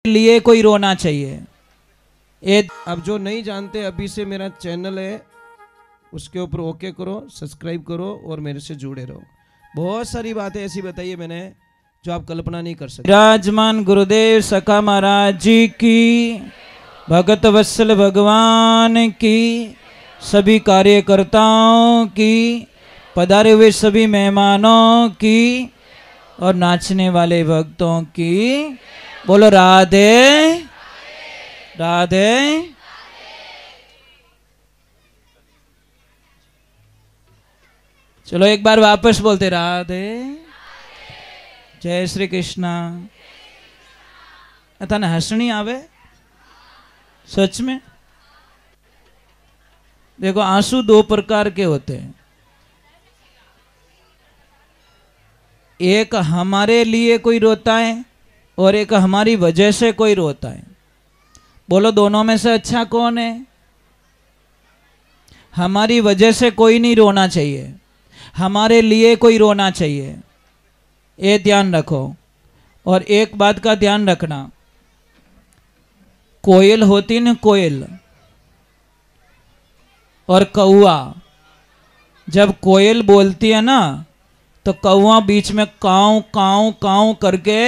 लिए कोई रोना चाहिए। ये अब जो नहीं जानते, अभी से मेरा चैनल है, उसके ऊपर ओके करो, सब्सक्राइब करो और मेरे से जुड़े रहो। बहुत सारी बातें ऐसी बताई है मैंने जो आप कल्पना नहीं कर सकते। विराजमान गुरुदेव सखा महाराज जी की, भगत वत्सल भगवान की, सभी कार्यकर्ताओं की, पधारे हुए सभी मेहमानों की और नाचने वाले भक्तों की। बोलो राधे राधे। चलो एक बार वापस बोलते राधे। जय श्री कृष्णा। तने हंसनी आवे सच में? देखो, आंसू दो प्रकार के होते हैं। एक हमारे लिए कोई रोता है और एक हमारी वजह से कोई रोता है। बोलो दोनों में से अच्छा कौन है? हमारी वजह से कोई नहीं रोना चाहिए, हमारे लिए कोई रोना चाहिए। ये ध्यान रखो। और एक बात का ध्यान रखना, कोयल होती न कोयल और कौआ, जब कोयल बोलती है ना तो कौआ बीच में काऊ काऊ काऊ करके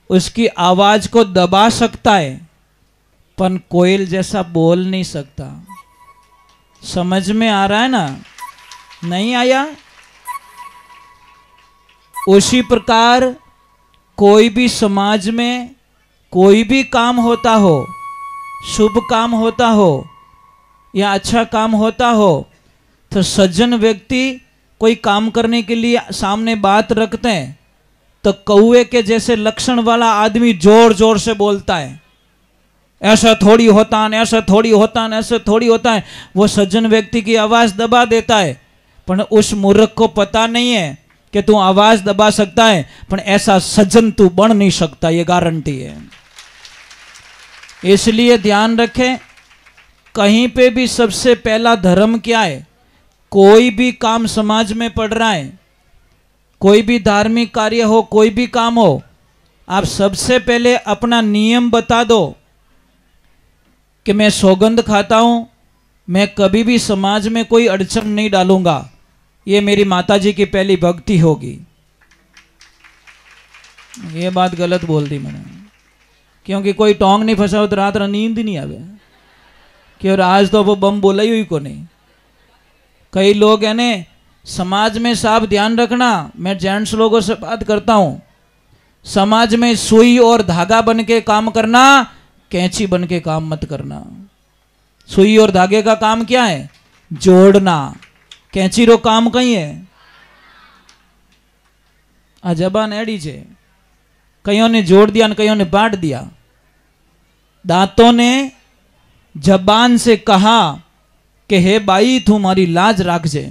उसकी आवाज को दबा सकता है, पर कोयल जैसा बोल नहीं सकता। समझ में आ रहा है ना? नहीं आया? उसी प्रकार कोई भी समाज में कोई भी काम होता हो, शुभ काम होता हो या अच्छा काम होता हो, तो सज्जन व्यक्ति कोई काम करने के लिए सामने बात रखते हैं तो कौवे के जैसे लक्षण वाला आदमी जोर जोर से बोलता है, ऐसा थोड़ी होता है, ऐसा थोड़ी होता है, ऐसा थोड़ी होता है। वो सज्जन व्यक्ति की आवाज दबा देता है, पर उस मूर्ख को पता नहीं है कि तू आवाज दबा सकता है, पर ऐसा सज्जन तू बन नहीं सकता, ये गारंटी है। इसलिए ध्यान रखें, कहीं पे भी सबसे पहला धर्म क्या है? कोई भी काम समाज में पड़ रहा है, कोई भी धार्मिक कार्य हो, कोई भी काम हो, आप सबसे पहले अपना नियम बता दो कि मैं सौगंध खाता हूं, मैं कभी भी समाज में कोई अड़चन नहीं डालूंगा। ये मेरी माताजी की पहली भक्ति होगी। ये बात गलत बोल दी मैंने, क्योंकि कोई टोंग नहीं फंसा हो तो रात नींद ही नहीं आवे कि और आज तो वो बम बोला ही को नहीं। कई लोग है ने समाज में साफ ध्यान रखना, मैं जेंट्स लोगों से बात करता हूं, समाज में सुई और धागा बन के काम करना, कैंची बन के काम मत करना। सुई और धागे का काम क्या है? जोड़ना। कैंची रो काम कहीं है? आ जबान एड़ी छे, कईयों ने जोड़ दिया, कईयों ने बांट दिया। दांतों ने जबान से कहा कि हे भाई तू मारी लाज राखजे,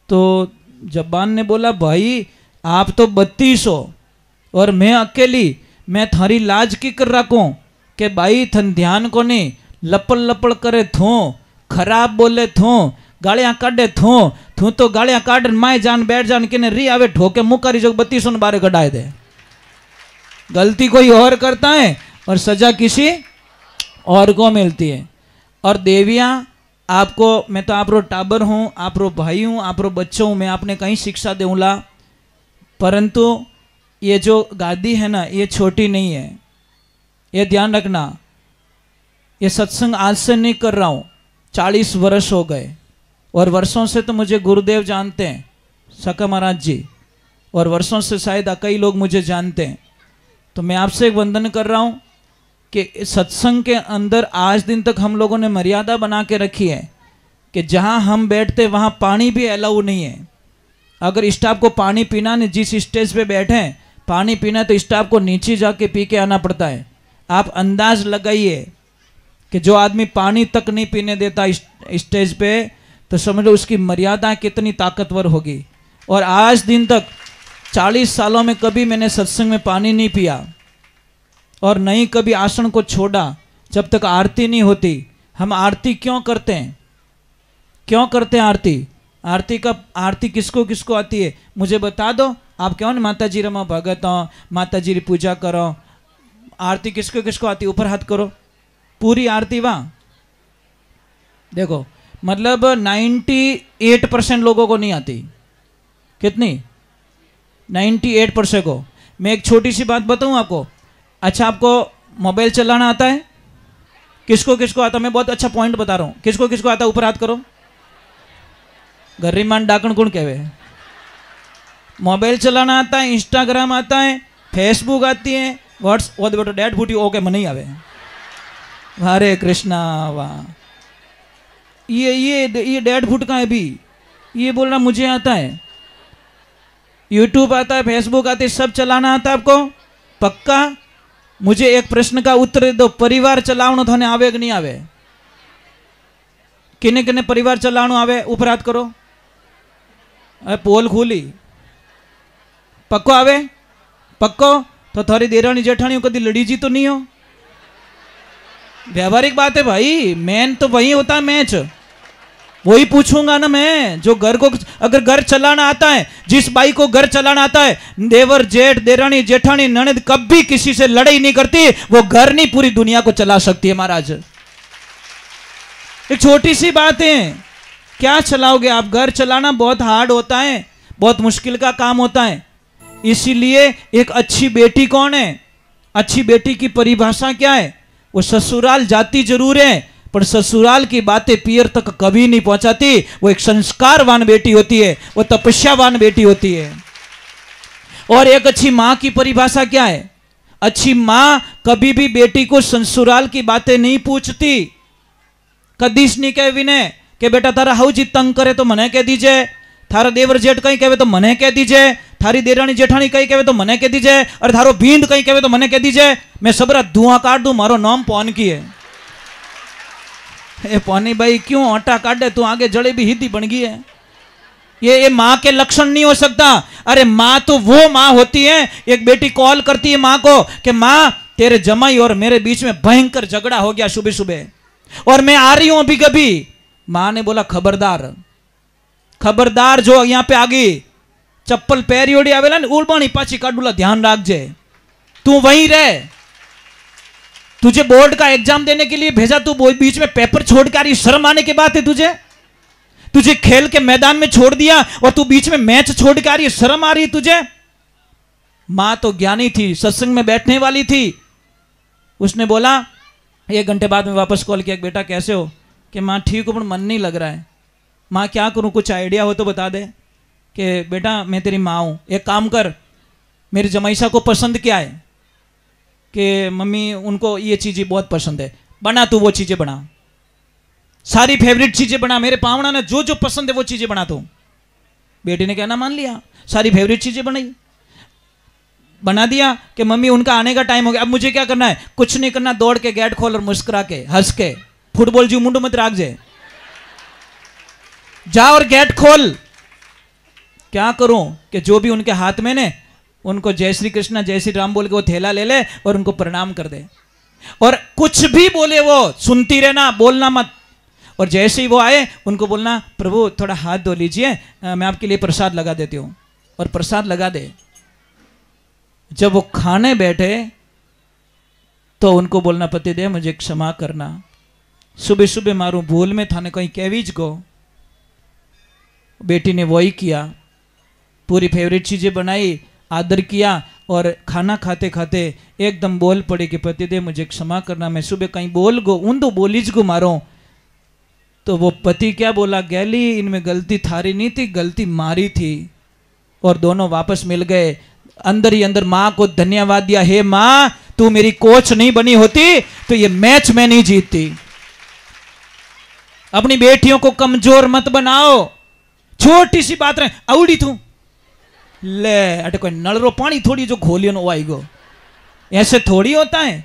तो जबान ने बोला भाई आप तो 32 हो और मैं अकेली, मैं थारी लाज की कर रखूं कि भाई थन ध्यान को नहीं, लपड़ लपड़ करे थो, खराब बोले थो, गालियां काटे थो, तू तो गालियां काट माए जान बैठ जान के री आवे ठोके मुकारी जो 32 ने बारे कढ़ाए दे। गलती कोई और करता है और सजा किसी और को मिलती है। और देवियां, आपको मैं तो आप रो टाबर हूँ, आप रो भाई हूँ, आप रो बच्चों हूँ, मैं आपने कहीं शिक्षा दूंगा, परंतु ये जो गादी है ना ये छोटी नहीं है, ये ध्यान रखना। ये सत्संग आज से नहीं कर रहा हूँ, 40 वर्ष हो गए और वर्षों से तो मुझे गुरुदेव जानते हैं, सका महाराज जी, और वर्षों से शायद कई लोग मुझे जानते हैं। तो मैं आपसे एक वंदन कर रहा हूँ कि सत्संग के अंदर आज दिन तक हम लोगों ने मर्यादा बना के रखी है कि जहाँ हम बैठते वहाँ पानी भी अलाउ नहीं है। अगर स्टाफ को पानी पीना नहीं, जिस स्टेज पे बैठे हैं पानी पीना, तो स्टाफ को नीचे जाके पी के आना पड़ता है। आप अंदाज लगाइए कि जो आदमी पानी तक नहीं पीने देता स्टेज पे, तो समझ लो उसकी मर्यादा कितनी ताकतवर होगी। और आज दिन तक 40 सालों में कभी मैंने सत्संग में पानी नहीं पिया और नहीं कभी आसन को छोड़ा जब तक आरती नहीं होती। हम आरती क्यों करते हैं? क्यों करते हैं आरती? आरती किसको किसको आती है मुझे बता दो। आप क्यों ना माता जी रमा भगत हो, माता जी की पूजा करो, आरती किसको किसको आती, ऊपर हाथ करो। पूरी आरती वहां देखो, मतलब 98% लोगों को नहीं आती। कितनी? 98% को। मैं एक छोटी सी बात बताऊं आपको। अच्छा, आपको मोबाइल चलाना आता है? किसको किसको आता? मैं बहुत अच्छा पॉइंट बता रहा हूं। किसको किसको आता? ऊपर हाथ करो। गर्रीमान डाकण कौन कहवे? मोबाइल चलाना आता है, इंस्टाग्राम आता है, फेसबुक आती है, व्हाट्सएप बेटो डेड फूटी ओके मन नहीं आवे। हरे कृष्णा वाह। ये डेड फुट का है भी, ये बोल रहा मुझे आता है। यूट्यूब आता है, फेसबुक आती है, सब चलाना आता है आपको? पक्का? मुझे एक प्रश्न का उत्तर दे दो, परिवार चलावनो थाने आवे कि नहीं आवे? किने किने परिवार चलावनो आवे? ऊपर हाथ करो। पोल खुली। पक्को आवे? पक्को? तो थारी देरानी जेठानी कभी लड़ी जी तो नहीं हो? व्यावहारिक बात है भाई, मेन तो वही होता है मैच। वही पूछूंगा ना मैं, जो घर को, अगर घर चलाना आता है, जिस बाई को घर चलाना आता है, देवर जेठ देरानी जेठानी ननद कभी किसी से लड़ाई नहीं करती, वो घर नहीं पूरी दुनिया को चला सकती है महाराज। एक छोटी सी बात है, क्या चलाओगे आप? घर चलाना बहुत हार्ड होता है, बहुत मुश्किल का काम होता है। इसीलिए एक अच्छी बेटी कौन है? अच्छी बेटी की परिभाषा क्या है? वो ससुराल जाती जरूर है, पर ससुराल की बातें पियर तक कभी नहीं पहुंचाती। वो एक संस्कारवान बेटी होती है, वो तपस्यावान बेटी होती है। और एक अच्छी मां की परिभाषा क्या है? अच्छी मां कभी भी बेटी को ससुराल की बातें नहीं पूछती। कदीश नहीं कहे विनय कि बेटा तारा हाउजी तंग करे तो मने कह दीजिए, थारा देवर जेठ कहीं कहे तो मने कह दीजिए, थारी देरानी जेठानी कहीं कहे तो मने कह दीजिए, और थारो भींद कहीं कहे तो मने कह दीजिए। मैं सबरा धुआं काट दूं, मारो नाम पौन की है। ए पौनी भाई क्यों आटा काटे, तू आगे जलेबी हिदी बन गई है। ये माँ के लक्षण नहीं हो सकता। अरे माँ तो वो माँ होती है, एक बेटी कॉल करती है माँ को कि माँ तेरे जमाई और मेरे बीच में भयंकर झगड़ा हो गया सुबह सुबह, और मैं आ रही हूं अभी कभी। माँ ने बोला खबरदार, खबरदार जो यहाँ पे आ गई, चप्पल पैरी ओढ़ी आवेला ने उलबानी पाची काडूला, ध्यान रख जे, तू वहीं रह। तुझे बोर्ड का एग्जाम देने के लिए भेजा, तू बीच में पेपर छोड़ के आ रही, शर्म आने की बात है तुझे? तुझे खेल के मैदान में छोड़ दिया और तू बीच में मैच छोड़ के आ रही है, शर्म आ रही है तुझे? मां तो ज्ञानी थी, सत्संग में बैठने वाली थी। उसने बोला 1 घंटे बाद में वापस कॉल किया, बेटा कैसे हो? कि माँ ठीक हो पर मन नहीं लग रहा है। माँ क्या करूं, कुछ आइडिया हो तो बता दे। कि बेटा मैं तेरी माँ हूं, एक काम कर, मेरी जमाईसा को पसंद क्या है? कि मम्मी उनको ये चीज़ें बहुत पसंद है, बना तू वो चीज़ें बना, सारी फेवरेट चीज़ें बना, मेरे पावना ने जो जो पसंद है वो चीज़ें बना तू। बेटी ने कहना मान लिया, सारी फेवरेट चीज़ें बनाई, बना दिया। कि मम्मी उनका आने का टाइम हो गया, अब मुझे क्या करना है? कुछ नहीं करना, दौड़ के गेट खोल और मुस्कुरा के हंस के, फुटबॉल जी मुंडो मत राख जे, जा और गेट खोल। क्या करूं कि जो भी उनके हाथ में ने, उनको जय श्री कृष्णा जय श्री राम बोल के वो थैला ले ले और उनको प्रणाम कर दे, और कुछ भी बोले वो सुनती रहना, बोलना मत। और जैसे ही वो आए उनको बोलना प्रभु थोड़ा हाथ धो लीजिए, मैं आपके लिए प्रसाद लगा देती हूँ, और प्रसाद लगा दे। जब वो खाने बैठे तो उनको बोलना पतिदेव मुझे क्षमा करना, सुबह सुबह मारू भूल में थाने कहीं कहवीज को। बेटी ने वही किया, पूरी फेवरेट चीज़ें बनाई, आदर किया, और खाना खाते खाते एकदम बोल पड़ी कि पतिदेव मुझे क्षमा करना, मैं सुबह कहीं बोल गो उन तो बोलीज को मारो। तो वो पति क्या बोला, गैली इनमें गलती थारी नहीं थी, गलती मारी थी। और दोनों वापस मिल गए, अंदर ही अंदर माँ को धन्यवाद दिया, हे माँ तू मेरी कोच नहीं बनी होती तो ये मैच मैं नहीं जीतती। अपनी बेटियों को कमजोर मत बनाओ, छोटी सी बात रहे अवड़ी तू ले अटे कोई नलरो पानी थोड़ी जो खोलियो नो आएगो, ऐसे थोड़ी होता है।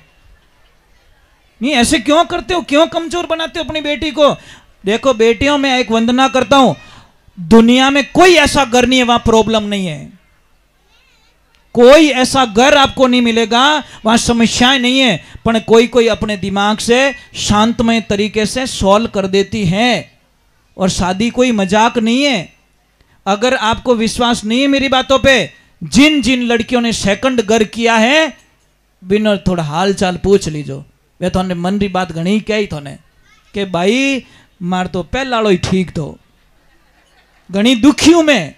नहीं ऐसे क्यों करते हो, क्यों कमजोर बनाते हो अपनी बेटी को? देखो बेटियों, मैं एक वंदना करता हूं, दुनिया में कोई ऐसा घर नहीं है वहां प्रॉब्लम नहीं है, कोई ऐसा घर आपको नहीं मिलेगा वहां समस्याएं नहीं है, पर कोई कोई अपने दिमाग से शांतमय तरीके से सॉल्व कर देती है। और शादी कोई मजाक नहीं है। अगर आपको विश्वास नहीं है मेरी बातों पे, जिन जिन लड़कियों ने सेकंड घर किया है बिना थोड़ा हाल चाल पूछ लीजो। वे थोने मन री बात घणी कही थोने कि भाई मार तो पहला वालो ही ठीक तो, घणी दुखी हूं मैं।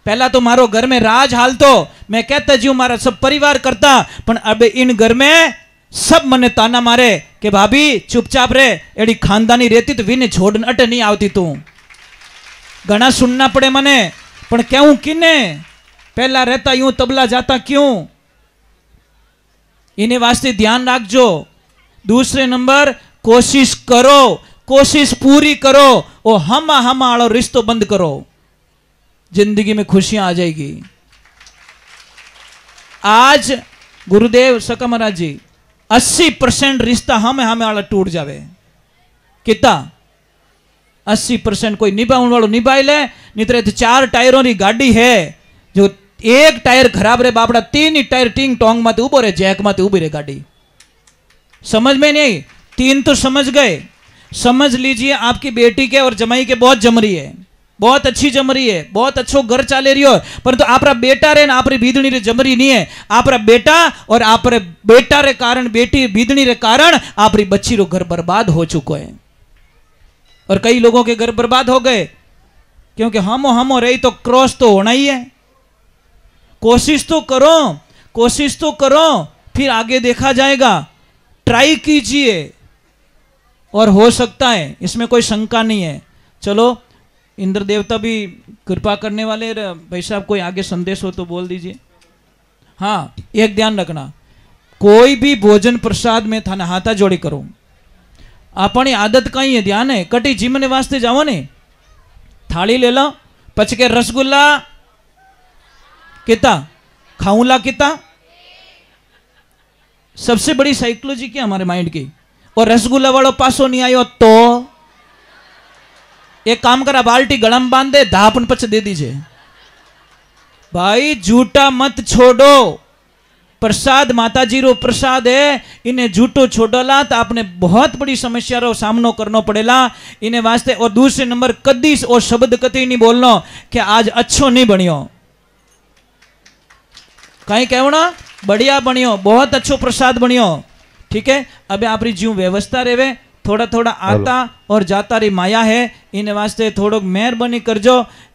पहला तो मारो घर में राज हाल तो मैं कहता जी मारा सब परिवार करता, पण अब इन घर में सब मने ताना मारे कि भाभी चुपचाप रे, एडी खानदानी रहती तो विने छोड़ अटे नहीं आवती तू। घना सुनना पड़े मने, पण कहूं किने, पहला रहता यूं तबला जाता क्यों। इन्हें वास्ते ध्यान रखजो। दूसरे नंबर कोशिश करो, कोशिश पूरी करो और हम वालो रिश्तो बंद करो, जिंदगी में खुशियां आ जाएगी। आज गुरुदेव सका महाराज जी 80% रिश्ता हमें वाला टूट जावे। कितना 80% कोई निभाने वालों निभाई ले, नहीं तो 4 टायरों की गाड़ी है, जो एक टायर खराब रहे बापड़ा 3 ही टायर टिंग टोंग मत उबो रे, जैक मत उबी रे गाड़ी। समझ में नहीं, 3 तो समझ गए। समझ लीजिए आपकी बेटी के और जमाई के बहुत जम रही है, बहुत अच्छी जम रही है, बहुत अच्छो घर चाले रही हो, परंतु आपरा बेटा रे ना आपरी बीदनी रे जमरी नहीं है। आपरा बेटा और आपरे बेटा रे कारण, बेटी बीदनी रे कारण आपरी बच्ची रो घर बर्बाद हो चुको है। और कई लोगों के घर बर्बाद हो गए क्योंकि हमो रही तो क्रॉस तो होना ही है। कोशिश तो करो, कोशिश तो करो, फिर आगे देखा जाएगा। ट्राई कीजिए और हो सकता है, इसमें कोई शंका नहीं है। चलो इंद्र देवता भी कृपा करने वाले। भाई साहब कोई आगे संदेश हो तो बोल दीजिए। हाँ, एक ध्यान रखना, कोई भी भोजन प्रसाद में थाने हाथा जोड़ी करो। अपनी आदत कहीं है, ध्यान है, कटी जिमने वास्ते जाओ ने, थाली ले लो, पचके रसगुल्ला कितना खाऊंला कितना। सबसे बड़ी साइकोलॉजी क्या हमारे माइंड की। और रसगुल्ला वालों पासो नहीं आयो तो एक काम करा, बाल्टी गलम बांध दे, धापन पच दे दीजिए। भाई झूठा मत छोड़ो, प्रसाद माता जी रो प्रसाद है, इन्हें झूठो छोड़ला तो आपने बहुत बड़ी समस्या रो सामनो करना पड़ेला इन्हें वास्ते। और दूसरे नंबर कदी और शब्द कति नहीं बोलना कि आज अच्छो नहीं बनियो, कहीं कहना बढ़िया बनियो, बहुत अच्छो प्रसाद बनियो। ठीक है, अब आपरी जीव व्यवस्था रेवे, थोड़ा थोड़ा आता और जाता री माया है, इन वास्ते थोड़ो मेहरबानी करजो कि